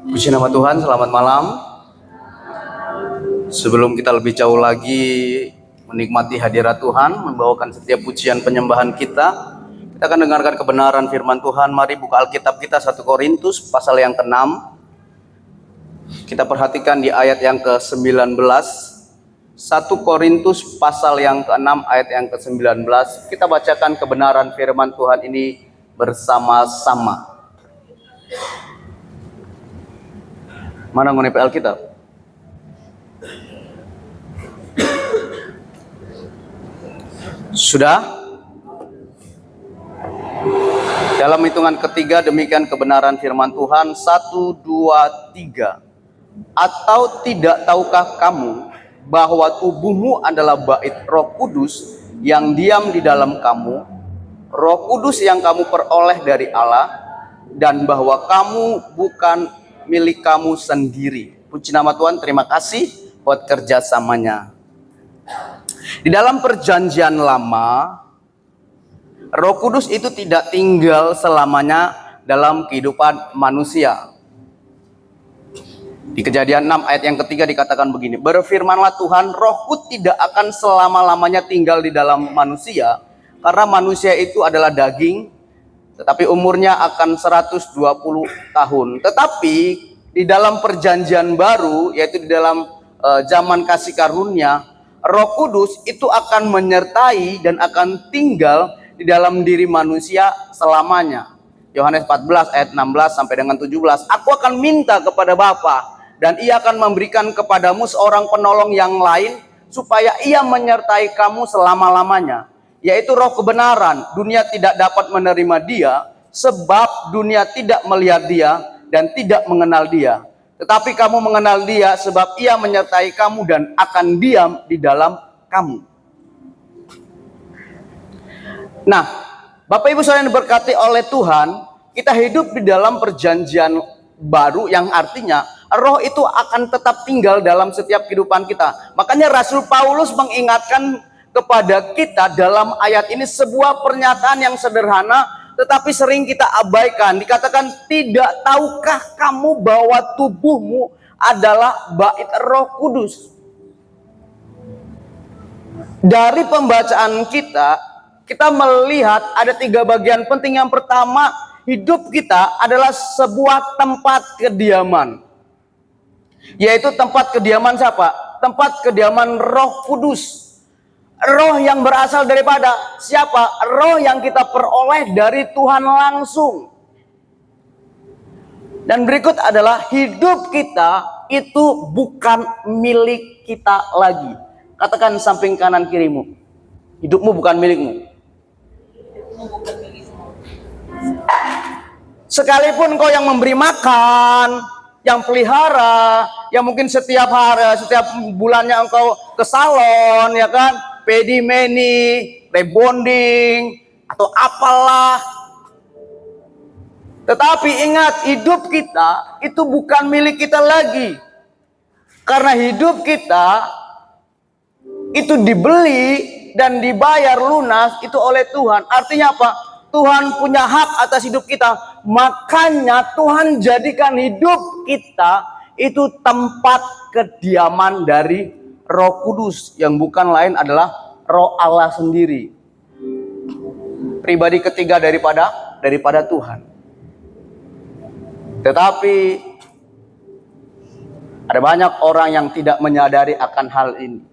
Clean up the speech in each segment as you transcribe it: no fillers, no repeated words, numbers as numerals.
Puji nama Tuhan, selamat malam. Sebelum kita lebih jauh lagi menikmati hadirat Tuhan, membawakan setiap pujian penyembahan kita akan dengarkan kebenaran firman Tuhan. Mari buka Alkitab kita 1 Korintus pasal yang ke-6. Kita perhatikan di ayat yang ke-19. 1 Korintus pasal yang ke-6 ayat yang ke-19. Kita bacakan kebenaran firman Tuhan ini bersama-sama. Mana ngone Alkitab? Sudah? Dalam hitungan ketiga demikian kebenaran firman Tuhan. 1, 2, 3. Atau tidak tahukah kamu bahwa tubuhmu adalah bait Roh Kudus yang diam di dalam kamu, Roh Kudus yang kamu peroleh dari Allah, dan bahwa kamu bukan milik kamu sendiri. Puji nama Tuhan, terima kasih buat kerjasamanya. Di dalam perjanjian lama, Roh Kudus itu tidak tinggal selamanya dalam kehidupan manusia. Di Kejadian 6 ayat yang ketiga dikatakan begini, berfirmanlah Tuhan, Rohku tidak akan selama-lamanya tinggal di dalam manusia, karena manusia itu adalah daging, tetapi umurnya akan 120 tahun. Tetapi di dalam perjanjian baru, yaitu di dalam zaman kasih karunia, Roh Kudus itu akan menyertai dan akan tinggal di dalam diri manusia selamanya. Yohanes 14 ayat 16 sampai dengan 17. Aku akan minta kepada Bapa, dan ia akan memberikan kepadamu seorang penolong yang lain, supaya ia menyertai kamu selama-lamanya, yaitu Roh kebenaran. Dunia tidak dapat menerima dia, sebab dunia tidak melihat dia dan tidak mengenal dia. Tetapi kamu mengenal dia, sebab ia menyertai kamu dan akan diam di dalam kamu. Nah, Bapak Ibu saudara yang diberkati oleh Tuhan, kita hidup di dalam perjanjian baru yang artinya Roh itu akan tetap tinggal dalam setiap kehidupan kita. Makanya Rasul Paulus mengingatkan kepada kita dalam ayat ini sebuah pernyataan yang sederhana tetapi sering kita abaikan. Dikatakan, tidak tahukah kamu bahwa tubuhmu adalah bait Roh Kudus? Dari pembacaan kita melihat ada 3 bagian penting. Yang pertama, hidup kita adalah sebuah tempat kediaman. Yaitu tempat kediaman siapa? Tempat kediaman Roh Kudus. Roh yang berasal daripada siapa? Roh yang kita peroleh dari Tuhan langsung. Dan berikut adalah hidup kita itu bukan milik kita lagi. Katakan samping kanan kirimu, hidupmu bukan milikmu. Sekalipun kau yang memberi makan, yang pelihara, yang mungkin setiap hari, setiap bulannya engkau ke salon, ya kan, pedi mani, rebonding, atau apalah. Tetapi ingat, hidup kita itu bukan milik kita lagi. Karena hidup kita itu dibeli dan dibayar lunas itu oleh Tuhan. Artinya apa? Tuhan punya hak atas hidup kita. Makanya Tuhan jadikan hidup kita itu tempat kediaman dari Roh Kudus, yang bukan lain adalah Roh Allah sendiri. Pribadi ketiga daripada Tuhan. Tetapi ada banyak orang yang tidak menyadari akan hal ini.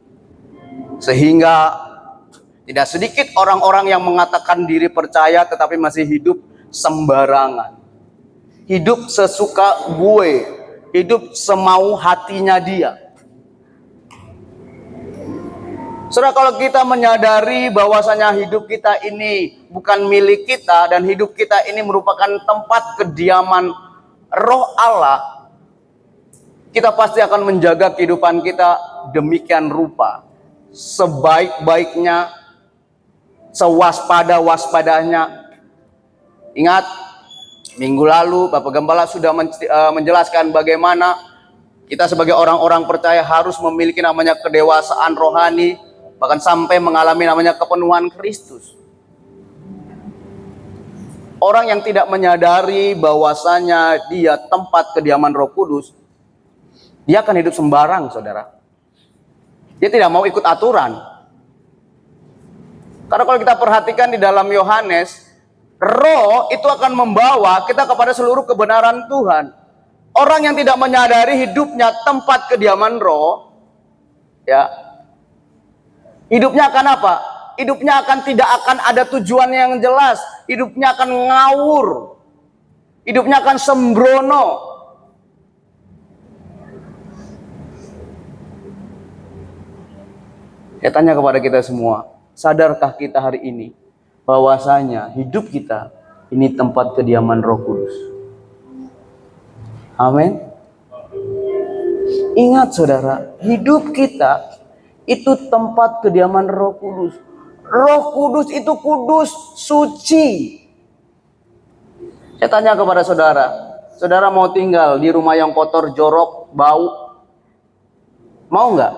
Sehingga tidak sedikit orang-orang yang mengatakan diri percaya tetapi masih hidup sembarangan. Hidup sesuka gue, hidup semau hatinya dia. Saudara, kalau kita menyadari bahwasanya hidup kita ini bukan milik kita dan hidup kita ini merupakan tempat kediaman Roh Allah, kita pasti akan menjaga kehidupan kita demikian rupa. Sebaik-baiknya, sewaspada-waspadanya. Ingat, minggu lalu Bapak Gembala sudah menjelaskan bagaimana kita sebagai orang-orang percaya harus memiliki namanya kedewasaan rohani, bahkan sampai mengalami namanya kepenuhan Kristus. Orang yang tidak menyadari bahwasanya dia tempat kediaman Roh Kudus, dia akan hidup sembarang, saudara. Dia tidak mau ikut aturan. Karena kalau kita perhatikan di dalam Yohanes, Roh itu akan membawa kita kepada seluruh kebenaran Tuhan. Orang yang tidak menyadari hidupnya tempat kediaman Roh, ya, hidupnya akan apa? Hidupnya tidak akan ada tujuan yang jelas. Hidupnya akan ngawur. Hidupnya akan sembrono. Saya tanya kepada kita semua, sadarkah kita hari ini bahwasanya hidup kita ini tempat kediaman Roh Kudus? Amin. Ingat saudara, hidup kita itu tempat kediaman Roh Kudus. Roh Kudus itu kudus, suci. Saya tanya kepada saudara, saudara mau tinggal di rumah yang kotor, jorok, bau? Mau nggak?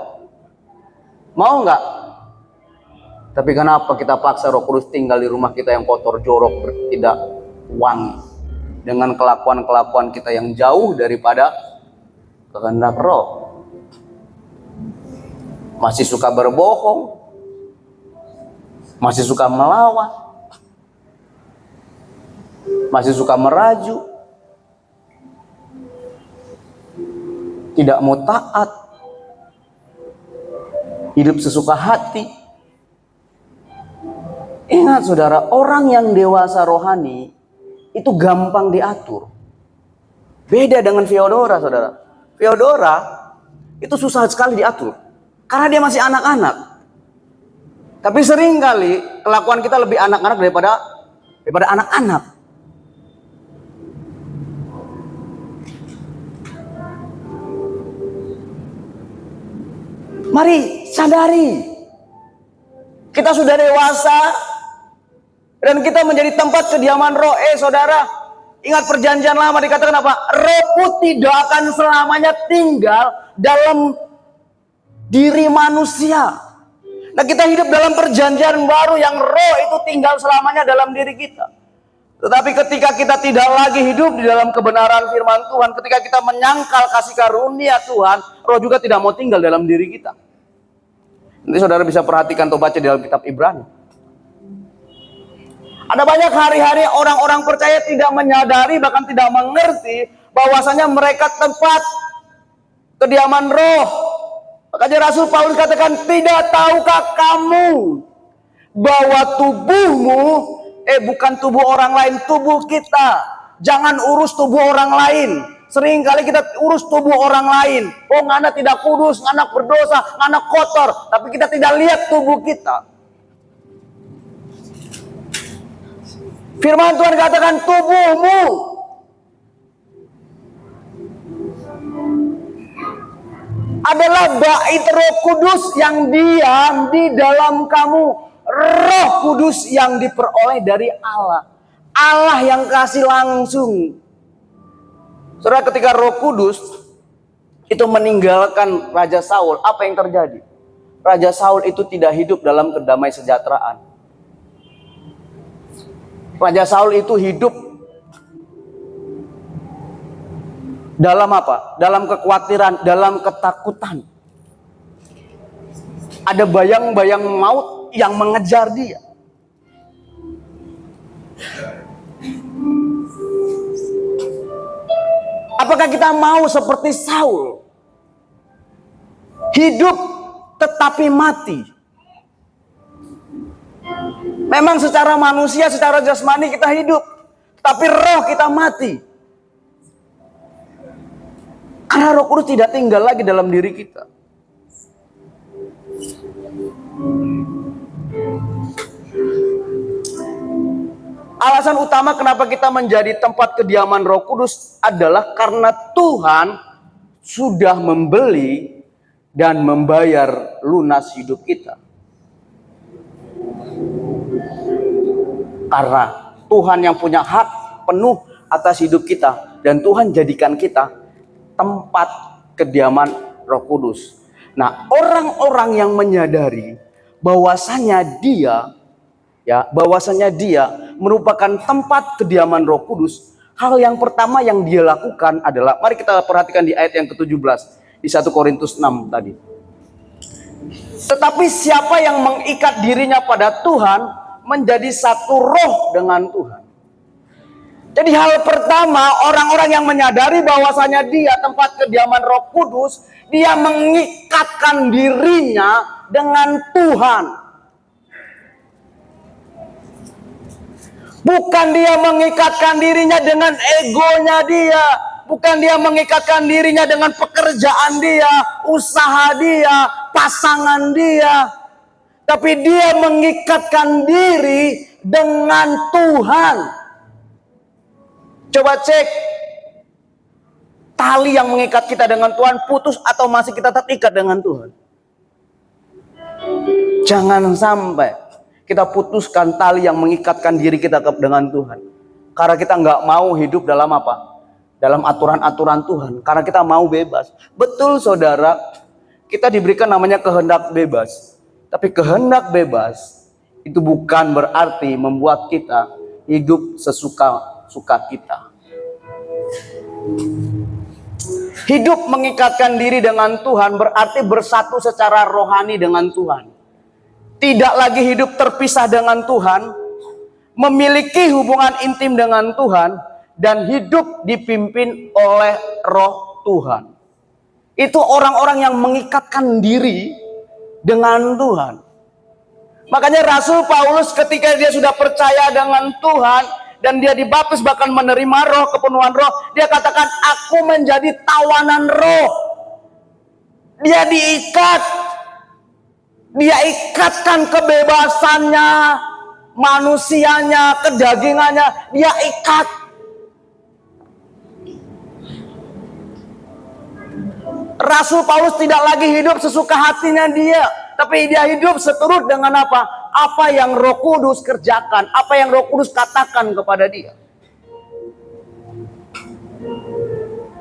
Mau nggak? Tapi kenapa kita paksa Roh Kudus tinggal di rumah kita yang kotor, jorok, tidak wangi, dengan kelakuan-kelakuan kita yang jauh daripada kehendak Roh? Masih suka berbohong, masih suka melawan, masih suka merajuk, tidak mau taat, hidup sesuka hati. Ingat saudara, orang yang dewasa rohani itu gampang diatur. Beda dengan Theodora, saudara. Theodora itu susah sekali diatur karena dia masih anak-anak. Tapi sering kali kelakuan kita lebih anak-anak daripada anak-anak. Mari sadari, kita sudah dewasa dan kita menjadi tempat kediaman Roh. Saudara, ingat perjanjian lama dikatakan apa? Rohku tidak akan selamanya tinggal dalam diri manusia. Nah, kita hidup dalam perjanjian baru yang Roh itu tinggal selamanya dalam diri kita. Tetapi ketika kita tidak lagi hidup di dalam kebenaran firman Tuhan, ketika kita menyangkal kasih karunia Tuhan, Roh juga tidak mau tinggal dalam diri kita. Nanti saudara bisa perhatikan atau baca di dalam kitab Ibrani. Ada banyak hari-hari orang-orang percaya tidak menyadari, bahkan tidak mengerti bahwasanya mereka tempat kediaman Roh. Makanya Rasul Paulus katakan, tidak tahukah kamu bahwa tubuhmu, bukan tubuh orang lain, tubuh kita. Jangan urus tubuh orang lain. Sering kali kita urus tubuh orang lain. Oh, ngana tidak kudus, ngana berdosa, ngana kotor. Tapi kita tidak lihat tubuh kita. Firman Tuhan katakan, tubuhmu adalah bait Roh Kudus yang diam di dalam kamu. Roh Kudus yang diperoleh dari Allah. Allah yang kasih langsung. Saudara, ketika Roh Kudus itu meninggalkan Raja Saul, apa yang terjadi? Raja Saul itu tidak hidup dalam kedamaian sejahteraan. Raja Saul itu hidup dalam apa? Dalam kekhawatiran, dalam ketakutan. Ada bayang-bayang maut yang mengejar dia. Apakah kita mau seperti Saul? Hidup tetapi mati. Memang secara manusia, secara jasmani kita hidup, tapi roh kita mati. Karena Roh Kudus tidak tinggal lagi dalam diri kita. Alasan utama kenapa kita menjadi tempat kediaman Roh Kudus adalah karena Tuhan sudah membeli dan membayar lunas hidup kita. Karena Tuhan yang punya hak penuh atas hidup kita, dan Tuhan jadikan kita tempat kediaman Roh Kudus. Nah, orang-orang yang menyadari bahwasanya dia ya, bahwasanya dia merupakan tempat kediaman Roh Kudus, hal yang pertama yang dia lakukan adalah, mari kita perhatikan di ayat yang ke-17 di 1 Korintus 6 tadi. Tetapi siapa yang mengikat dirinya pada Tuhan menjadi satu roh dengan Tuhan. Jadi hal pertama, orang-orang yang menyadari bahwasanya dia tempat kediaman Roh Kudus, dia mengikatkan dirinya dengan Tuhan. Bukan dia mengikatkan dirinya dengan egonya dia, bukan dia mengikatkan dirinya dengan pekerjaan dia, usaha dia, pasangan dia, tapi dia mengikatkan diri dengan Tuhan. Coba cek, tali yang mengikat kita dengan Tuhan putus atau masih kita terikat dengan Tuhan? Jangan sampai kita putuskan tali yang mengikatkan diri kita dengan Tuhan. Karena kita nggak mau hidup dalam apa? Dalam aturan-aturan Tuhan. Karena kita mau bebas. Betul saudara, kita diberikan namanya kehendak bebas. Tapi kehendak bebas itu bukan berarti membuat kita hidup sesuka-suka kita. Hidup mengikatkan diri dengan Tuhan berarti bersatu secara rohani dengan Tuhan. Tidak lagi hidup terpisah dengan Tuhan, memiliki hubungan intim dengan Tuhan, dan hidup dipimpin oleh Roh Tuhan. Itu orang-orang yang mengikatkan diri dengan Tuhan. Makanya Rasul Paulus ketika dia sudah percaya dengan Tuhan dan dia dibaptis bahkan menerima roh, kepenuhan roh, dia katakan, aku menjadi tawanan roh. Dia diikat. Dia ikatkan kebebasannya, manusianya, kedagingannya, dia ikat. Rasul Paulus tidak lagi hidup sesuka hatinya dia, tapi dia hidup seturut dengan apa? Apa yang Roh Kudus kerjakan, apa yang Roh Kudus katakan kepada dia.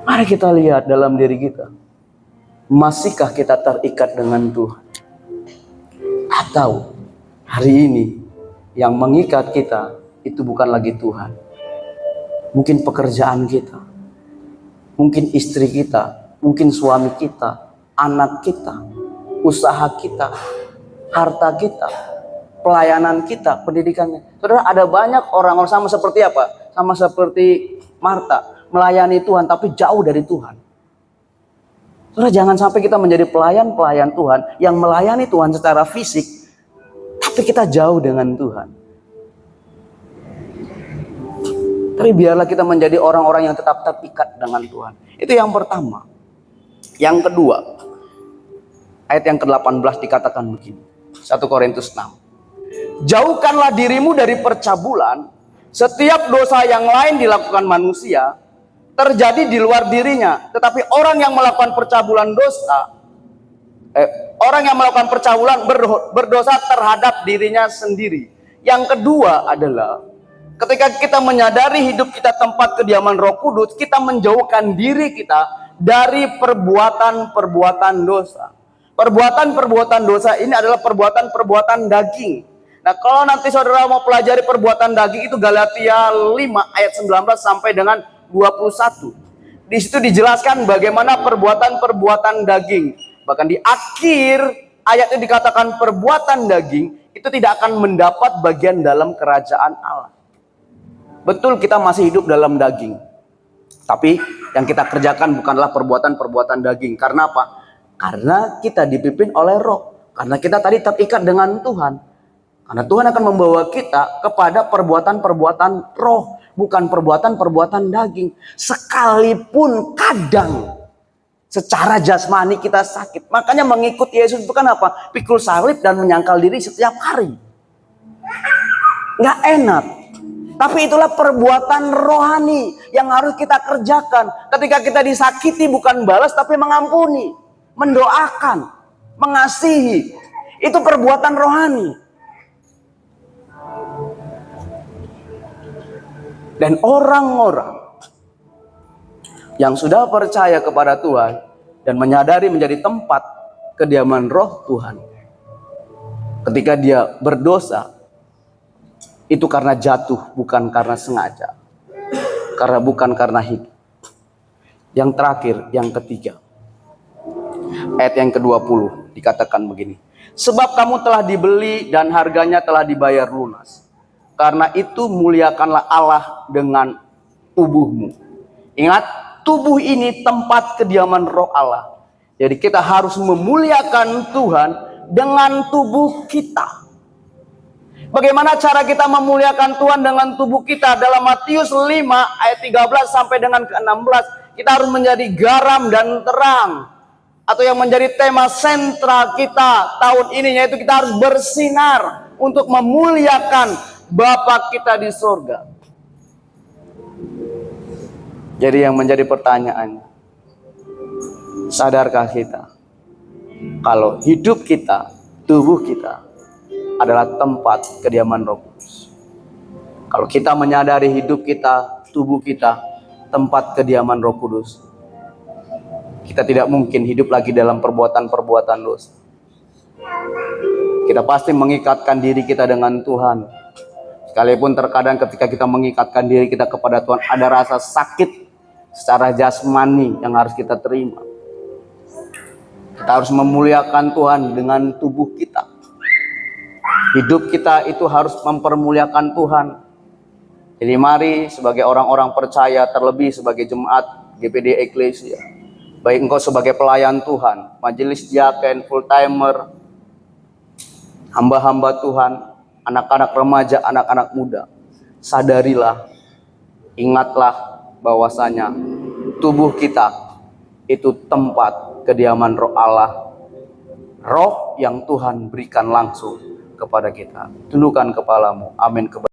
Mari kita lihat dalam diri kita. Masihkah kita terikat dengan Tuhan? Atau hari ini yang mengikat kita itu bukan lagi Tuhan. Mungkin pekerjaan kita, mungkin istri kita, mungkin suami kita, anak kita, usaha kita, harta kita, pelayanan kita, pendidikannya. Saudara, ada banyak orang sama seperti apa? Sama seperti Marta, melayani Tuhan tapi jauh dari Tuhan. Saudara, jangan sampai kita menjadi pelayan-pelayan Tuhan yang melayani Tuhan secara fisik, tapi kita jauh dengan Tuhan. Tapi biarlah kita menjadi orang-orang yang tetap terikat dengan Tuhan. Itu yang pertama. Yang kedua, ayat yang ke-18 dikatakan begini. 1 Korintus 6. Jauhkanlah dirimu dari percabulan. Setiap dosa yang lain dilakukan manusia terjadi di luar dirinya. Tetapi orang yang melakukan percabulan berdosa terhadap dirinya sendiri. Yang kedua adalah ketika kita menyadari hidup kita tempat kediaman Roh Kudus, kita menjauhkan diri kita dari perbuatan-perbuatan dosa. Perbuatan-perbuatan dosa ini adalah perbuatan-perbuatan daging. Nah, kalau nanti saudara mau pelajari perbuatan daging itu Galatia 5 ayat 19 sampai dengan 21. Di situ dijelaskan bagaimana perbuatan-perbuatan daging. Bahkan di akhir ayat itu dikatakan perbuatan daging itu tidak akan mendapat bagian dalam kerajaan Allah. Betul, kita masih hidup dalam daging. Tapi yang kita kerjakan bukanlah perbuatan-perbuatan daging. Karena apa? Karena kita dipimpin oleh roh. Karena kita tadi terikat dengan Tuhan. Karena Tuhan akan membawa kita kepada perbuatan-perbuatan roh. Bukan perbuatan-perbuatan daging. Sekalipun kadang secara jasmani kita sakit. Makanya mengikut Yesus itu kan apa? Pikul salib dan menyangkal diri setiap hari. Nggak enak. Tapi itulah perbuatan rohani yang harus kita kerjakan. Ketika kita disakiti bukan balas tapi mengampuni. Mendoakan. Mengasihi. Itu perbuatan rohani. Dan orang-orang yang sudah percaya kepada Tuhan dan menyadari menjadi tempat kediaman Roh Tuhan, ketika dia berdosa, itu karena jatuh, bukan karena sengaja. Karena bukan karena hidup. Yang terakhir, yang ketiga. Ayat yang ke-20 dikatakan begini. Sebab kamu telah dibeli dan harganya telah dibayar lunas. Karena itu muliakanlah Allah dengan tubuhmu. Ingat, tubuh ini tempat kediaman roh Allah. Jadi kita harus memuliakan Tuhan dengan tubuh kita. Bagaimana cara kita memuliakan Tuhan dengan tubuh kita? Dalam Matius 5 ayat 13 sampai dengan ke-16, kita harus menjadi garam dan terang. Atau yang menjadi tema sentral kita tahun ini, yaitu kita harus bersinar untuk memuliakan Bapa kita di surga. Jadi yang menjadi pertanyaan, sadarkah kita kalau hidup kita, tubuh kita adalah tempat kediaman Roh Kudus? Kalau kita menyadari hidup kita, tubuh kita tempat kediaman Roh Kudus, kita tidak mungkin hidup lagi dalam perbuatan-perbuatan dosa. Kita pasti mengikatkan diri kita dengan Tuhan. Sekalipun terkadang ketika kita mengikatkan diri kita kepada Tuhan, ada rasa sakit secara jasmani yang harus kita terima. Kita harus memuliakan Tuhan dengan tubuh kita. Hidup kita itu harus mempermuliakan Tuhan. Jadi mari sebagai orang-orang percaya, terlebih sebagai jemaat GPD Eklesia, baik engkau sebagai pelayan Tuhan, majelis diaken, full timer, hamba-hamba Tuhan, anak-anak remaja, anak-anak muda, sadarilah, ingatlah bahwasanya tubuh kita itu tempat kediaman roh Allah, roh yang Tuhan berikan langsung kepada kita. Tundukkan kepalamu. Amin.